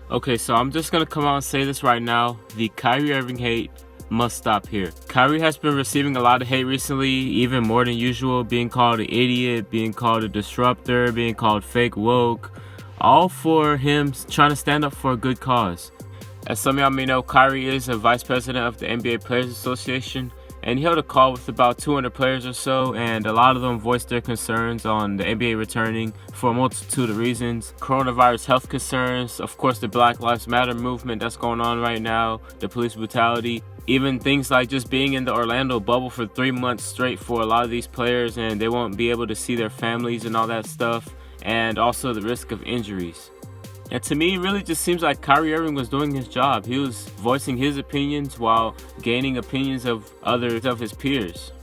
Okay, so I'm just gonna come out and say this right now. The Kyrie Irving hate must stop here. Kyrie has been receiving a lot of hate recently, even more than usual, being called an idiot, being called a disruptor, being called fake woke, all for him trying to stand up for a good cause. As some of y'all may know, Kyrie is a vice president of the NBA Players Association, and he held a call with about 200 players or so, and a lot of them voiced their concerns on the NBA returning for a multitude of reasons. Coronavirus health concerns, of course the Black Lives Matter movement that's going on right now, the police brutality, even things like just being in the Orlando bubble for 3 months straight for a lot of these players, and they won't be able to see their families and all that stuff, and also the risk of injuries. And to me, it really just seems like Kyrie Irving was doing his job. He was voicing his opinions while gaining opinions of others of his peers.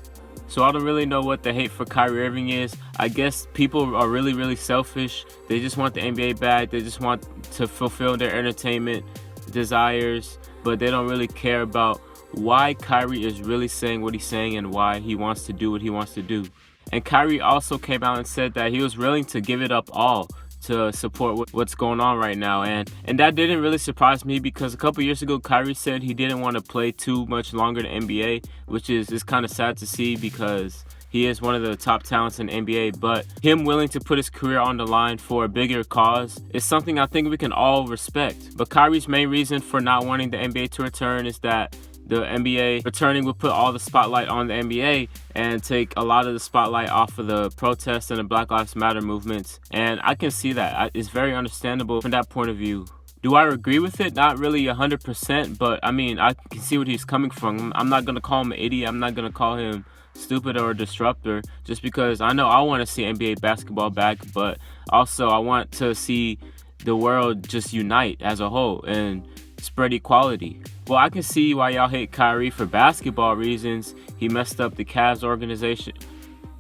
So I don't really know what the hate for Kyrie Irving is. I guess people are really, really selfish. They just want the NBA back. They just want to fulfill their entertainment desires, but they don't really care about why Kyrie is really saying what he's saying and why he wants to do what he wants to do. And Kyrie also came out and said that he was willing to give it up all to support what's going on right now, and that didn't really surprise me because a couple years ago Kyrie said he didn't want to play too much longer in the NBA, which is kind of sad to see because he is one of the top talents in the NBA. But him willing to put his career on the line for a bigger cause is something I think we can all respect. But Kyrie's main reason for not wanting the NBA to return is that the NBA returning would put all the spotlight on the NBA and take a lot of the spotlight off of the protests and the Black Lives Matter movements. And I can see that. It's very understandable from that point of view. Do I agree with it? Not really 100%, but I mean, I can see where he's coming from. I'm not going to call him an idiot. I'm not going to call him stupid or a disruptor just because I know I want to see NBA basketball back, but also I want to see the world just unite as a whole and spread equality. Well, I can see why y'all hate Kyrie for basketball reasons. He messed up the Cavs organization.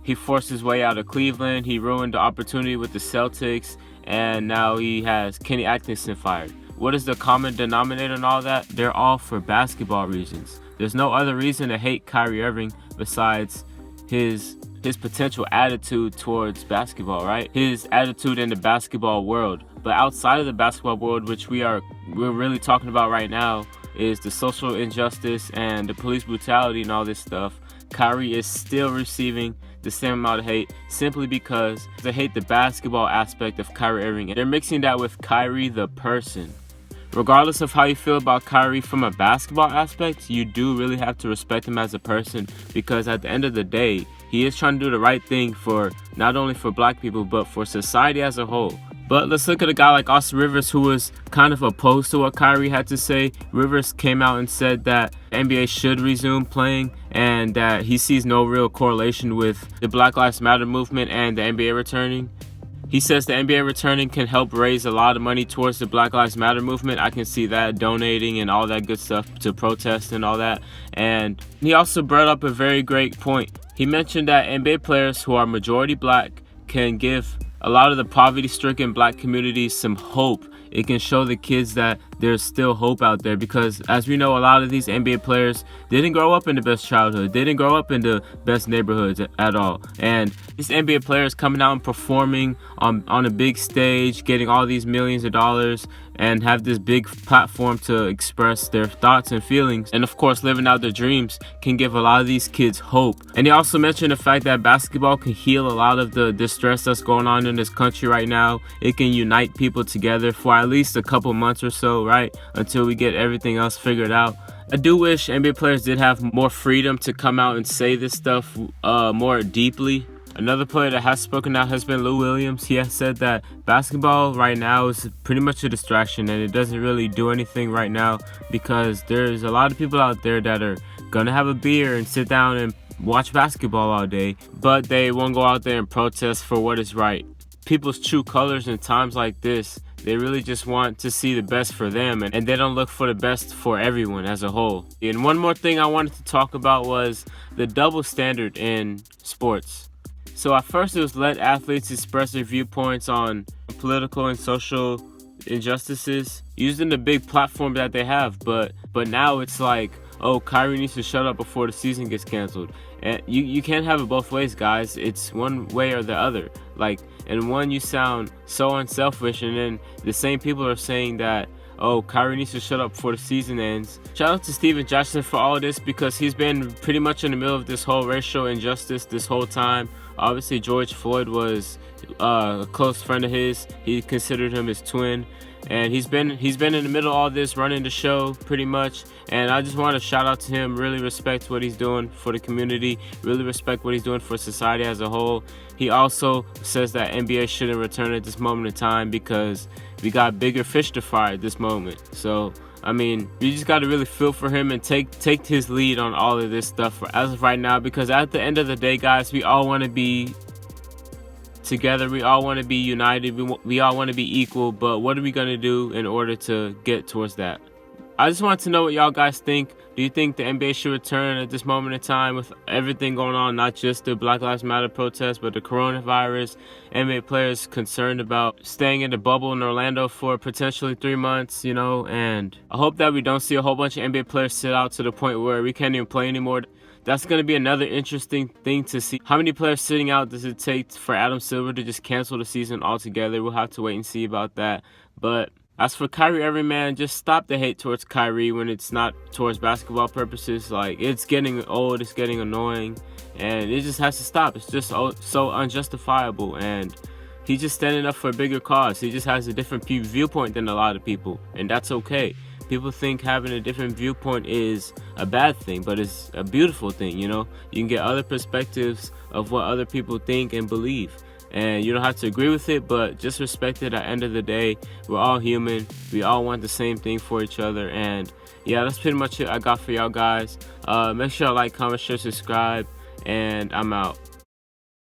He forced his way out of Cleveland. He ruined the opportunity with the Celtics. And now he has Kenny Atkinson fired. What is the common denominator in all that? They're all for basketball reasons. There's no other reason to hate Kyrie Irving besides his potential attitude towards basketball, right? His attitude in the basketball world. But outside of the basketball world, which we're really talking about right now, is the social injustice and the police brutality and all this stuff. Kyrie is still receiving the same amount of hate simply because they hate the basketball aspect of Kyrie Irving. And they're mixing that with Kyrie the person. Regardless of how you feel about Kyrie from a basketball aspect, you do really have to respect him as a person because at the end of the day, he is trying to do the right thing for not only for black people, but for society as a whole. But let's look at a guy like Austin Rivers, who was kind of opposed to what Kyrie had to say. Rivers came out and said that the NBA should resume playing and that he sees no real correlation with the Black Lives Matter movement and the NBA returning. He says the NBA returning can help raise a lot of money towards the Black Lives Matter movement. I can see that, donating and all that good stuff to protest and all that. And he also brought up a very great point. He mentioned that NBA players who are majority black can give a lot of the poverty-stricken black communities some hope. It can show the kids that there's still hope out there because, as we know, a lot of these NBA players didn't grow up in the best childhood. They didn't grow up in the best neighborhoods at all. And these NBA players coming out and performing on a big stage, getting all these millions of dollars, and have this big platform to express their thoughts and feelings, and of course living out their dreams, can give a lot of these kids hope. And he also mentioned the fact that basketball can heal a lot of the distress that's going on in this country right now. It can unite people together for at least a couple months or so, right? Until we get everything else figured out. I do wish NBA players did have more freedom to come out and say this stuff more deeply. Another player that has spoken out has been Lou Williams. He has said that basketball right now is pretty much a distraction and it doesn't really do anything right now because there's a lot of people out there that are gonna have a beer and sit down and watch basketball all day, but they won't go out there and protest for what is right. People's true colors in times like this, they really just want to see the best for them and they don't look for the best for everyone as a whole. And one more thing I wanted to talk about was the double standard in sports. So at first it was let athletes express their viewpoints on political and social injustices using the big platform that they have, but now it's like, oh, Kyrie needs to shut up before the season gets canceled. And you can't have it both ways, guys. It's one way or the other. Like, in one you sound so unselfish, and then the same people are saying that oh, Kyrie needs to shut up before the season ends. Shout out to Steven Jackson for all of this, because he's been pretty much in the middle of this whole racial injustice this whole time. Obviously, George Floyd was a close friend of his. He considered him his twin, and he's been in the middle of all this, running the show pretty much. And I just want to shout out to him. Really respect what he's doing for the community. Really respect what he's doing for society as a whole. He also says that NBA shouldn't return at this moment in time because we got bigger fish to fry at this moment. So I mean, you just got to really feel for him and take his lead on all of this stuff as of right now, because at the end of the day, guys, we all want to be together. We all want to be united. We all want to be equal. But what are we going to do in order to get towards that? I just want to know what y'all guys think. Do you think the NBA should return at this moment in time with everything going on, not just the Black Lives Matter protests, but the coronavirus, NBA players concerned about staying in the bubble in Orlando for potentially 3 months, and I hope that we don't see a whole bunch of NBA players sit out to the point where we can't even play anymore. That's going to be another interesting thing to see. How many players sitting out does it take for Adam Silver to just cancel the season altogether? We'll have to wait and see about that. But as for Kyrie Irving, man, just stop the hate towards Kyrie when it's not towards basketball purposes. Like, it's getting old, it's getting annoying, and it just has to stop. It's just so unjustifiable, and he's just standing up for a bigger cause. He just has a different viewpoint than a lot of people, and that's okay. People think having a different viewpoint is a bad thing, but it's a beautiful thing, You can get other perspectives of what other people think and believe. And you don't have to agree with it, but just respect it. At the end of the day, we're all human. We all want the same thing for each other. And yeah, that's pretty much it I got for y'all guys. Make sure y'all like, comment, share, subscribe, and I'm out.